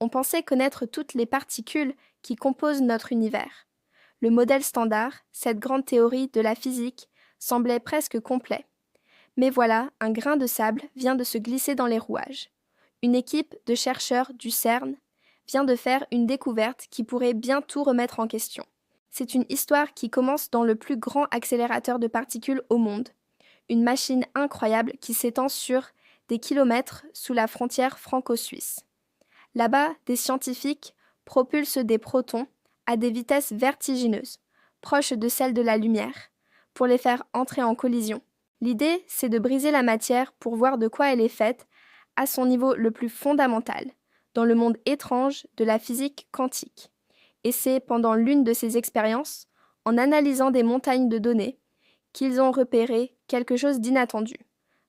On pensait connaître toutes les particules qui composent notre univers. Le modèle standard, cette grande théorie de la physique, semblait presque complet. Mais voilà, un grain de sable vient de se glisser dans les rouages. Une équipe de chercheurs du CERN vient de faire une découverte qui pourrait bien tout remettre en question. C'est une histoire qui commence dans le plus grand accélérateur de particules au monde, une machine incroyable qui s'étend sur des kilomètres sous la frontière franco-suisse. Là-bas, des scientifiques propulsent des protons à des vitesses vertigineuses, proches de celles de la lumière, pour les faire entrer en collision. L'idée, c'est de briser la matière pour voir de quoi elle est faite à son niveau le plus fondamental, dans le monde étrange de la physique quantique. Et c'est pendant l'une de ces expériences, en analysant des montagnes de données, qu'ils ont repéré quelque chose d'inattendu,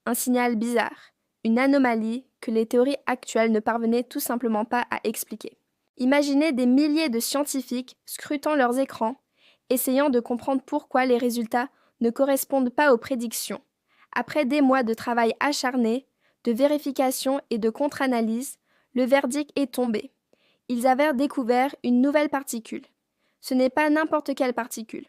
un signal bizarre, une anomalie que les théories actuelles ne parvenaient tout simplement pas à expliquer. Imaginez des milliers de scientifiques scrutant leurs écrans, essayant de comprendre pourquoi les résultats ne correspondent pas aux prédictions. Après des mois de travail acharné, de vérification et de contre-analyse, le verdict est tombé. Ils avaient découvert une nouvelle particule. Ce n'est pas n'importe quelle particule.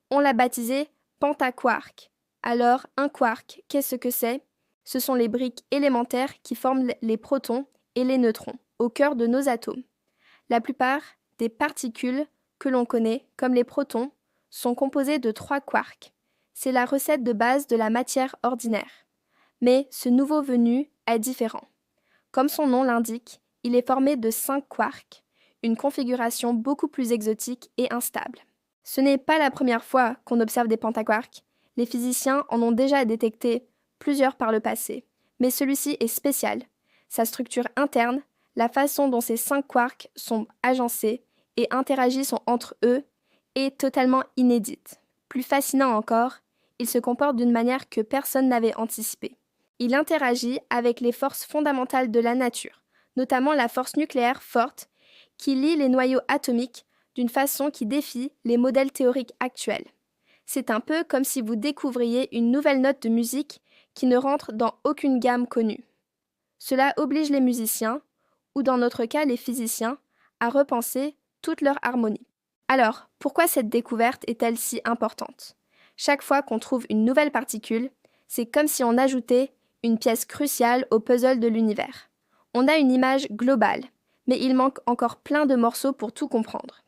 On l'a baptisée pentaquark. Alors, un quark, qu'est-ce que c'est ? Ce sont les briques élémentaires qui forment les protons et les neutrons, au cœur de nos atomes. La plupart des particules que l'on connaît, comme les protons, sont composées de 3 quarks. C'est la recette de base de la matière ordinaire. Mais ce nouveau venu est différent. Comme son nom l'indique, il est formé de 5 quarks, une configuration beaucoup plus exotique et instable. Ce n'est pas la première fois qu'on observe des pentaquarks. Les physiciens en ont déjà détecté plusieurs par le passé, mais celui-ci est spécial. Sa structure interne, la façon dont ces 5 quarks sont agencés et interagissent entre eux est totalement inédite. Plus fascinant encore, il se comporte d'une manière que personne n'avait anticipée. Il interagit avec les forces fondamentales de la nature, notamment la force nucléaire forte qui lie les noyaux atomiques d'une façon qui défie les modèles théoriques actuels. C'est un peu comme si vous découvriez une nouvelle note de musique qui ne rentre dans aucune gamme connue. Cela oblige les musiciens, ou dans notre cas les physiciens, à repenser toute leur harmonie. Alors, pourquoi cette découverte est-elle si importante ? Chaque fois qu'on trouve une nouvelle particule, c'est comme si on ajoutait une pièce cruciale au puzzle de l'univers. On a une image globale, mais il manque encore plein de morceaux pour tout comprendre.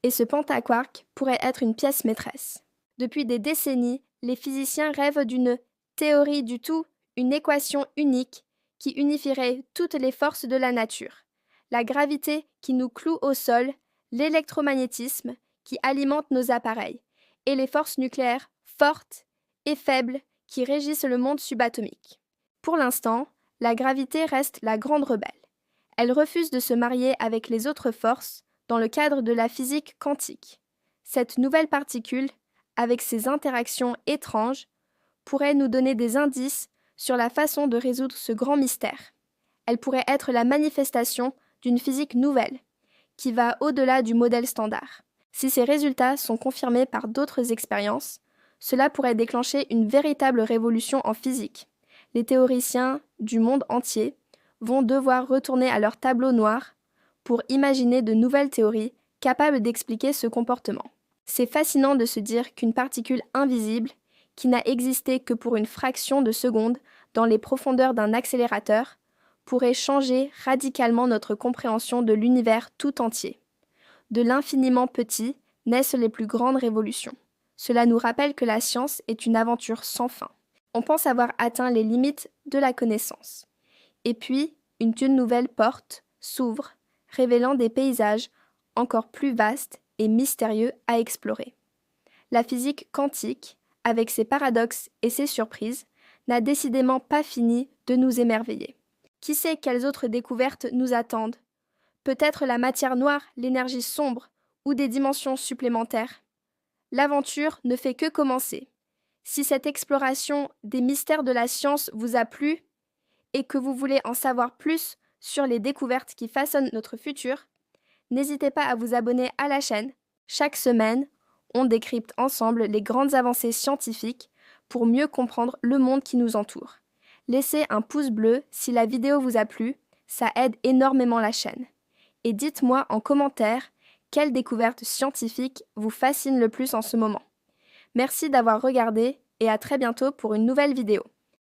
Et ce pentaquark pourrait être une pièce maîtresse. Depuis des décennies, les physiciens rêvent d'une théorie du tout, une équation unique qui unifierait toutes les forces de la nature. La gravité qui nous cloue au sol, l'électromagnétisme qui alimente nos appareils, et les forces nucléaires fortes et faibles qui régissent le monde subatomique. Pour l'instant, la gravité reste la grande rebelle. Elle refuse de se marier avec les autres forces dans le cadre de la physique quantique. Cette nouvelle particule, avec ses interactions étranges, pourrait nous donner des indices sur la façon de résoudre ce grand mystère. Elle pourrait être la manifestation d'une physique nouvelle, qui va au-delà du modèle standard. Si ces résultats sont confirmés par d'autres expériences, cela pourrait déclencher une véritable révolution en physique. Les théoriciens du monde entier vont devoir retourner à leur tableau noir pour imaginer de nouvelles théories capables d'expliquer ce comportement. C'est fascinant de se dire qu'une particule invisible, qui n'a existé que pour une fraction de seconde dans les profondeurs d'un accélérateur, pourrait changer radicalement notre compréhension de l'univers tout entier. De l'infiniment petit naissent les plus grandes révolutions. Cela nous rappelle que la science est une aventure sans fin. On pense avoir atteint les limites de la connaissance. Et puis, une toute nouvelle porte s'ouvre, révélant des paysages encore plus vastes et mystérieux à explorer. La physique quantique, avec ses paradoxes et ses surprises, n'a décidément pas fini de nous émerveiller. Qui sait quelles autres découvertes nous attendent ? Peut-être la matière noire, l'énergie sombre ou des dimensions supplémentaires. L'aventure ne fait que commencer. Si cette exploration des mystères de la science vous a plu et que vous voulez en savoir plus sur les découvertes qui façonnent notre futur, n'hésitez pas à vous abonner à la chaîne. Chaque semaine, on décrypte ensemble les grandes avancées scientifiques pour mieux comprendre le monde qui nous entoure. Laissez un pouce bleu si la vidéo vous a plu, ça aide énormément la chaîne. et dites-moi en commentaire quelle découverte scientifique vous fascine le plus en ce moment. Merci d'avoir regardé et à très bientôt pour une nouvelle vidéo.